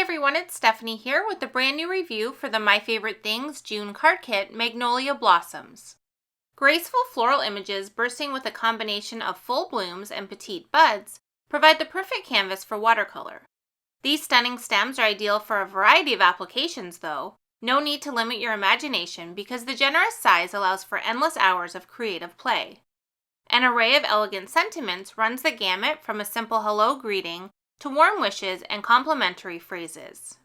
everyone, it's Stephanie here with a brand new review for the My Favorite Things June card kit, Magnolia Blossoms. Graceful floral images bursting with a combination of full blooms and petite buds provide the perfect canvas for watercolor. These stunning stems are ideal for a variety of applications though. No need to limit your imagination because the generous size allows for endless hours of creative play. An array of elegant sentiments runs the gamut from a simple hello greeting to warm wishes and complimentary phrases.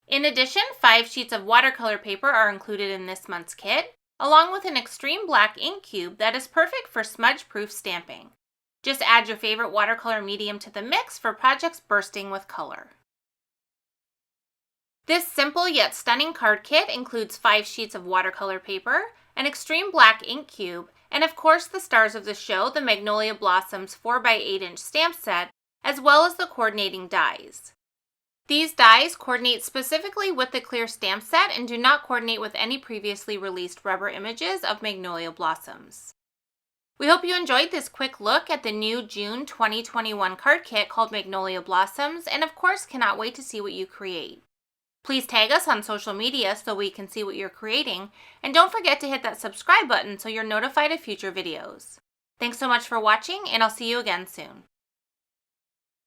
In addition, 5 sheets of watercolor paper are included in this month's kit, along with an extreme black ink cube that is perfect for smudge-proof stamping. Just add your favorite watercolor medium to the mix for projects bursting with color. This simple yet stunning card kit includes 5 sheets of watercolor paper, an extreme black ink cube, and of course the stars of the show, the Magnolia Blossoms 4x8 stamp set, as well as the coordinating dies. These dies coordinate specifically with the clear stamp set and do not coordinate with any previously released rubber images of Magnolia Blossoms. We hope you enjoyed this quick look at the new June 2021 card kit called Magnolia Blossoms, and of course cannot wait to see what you create. Please tag us on social media so we can see what you're creating, and don't forget to hit that subscribe button so you're notified of future videos. Thanks so much for watching, and I'll see you again soon.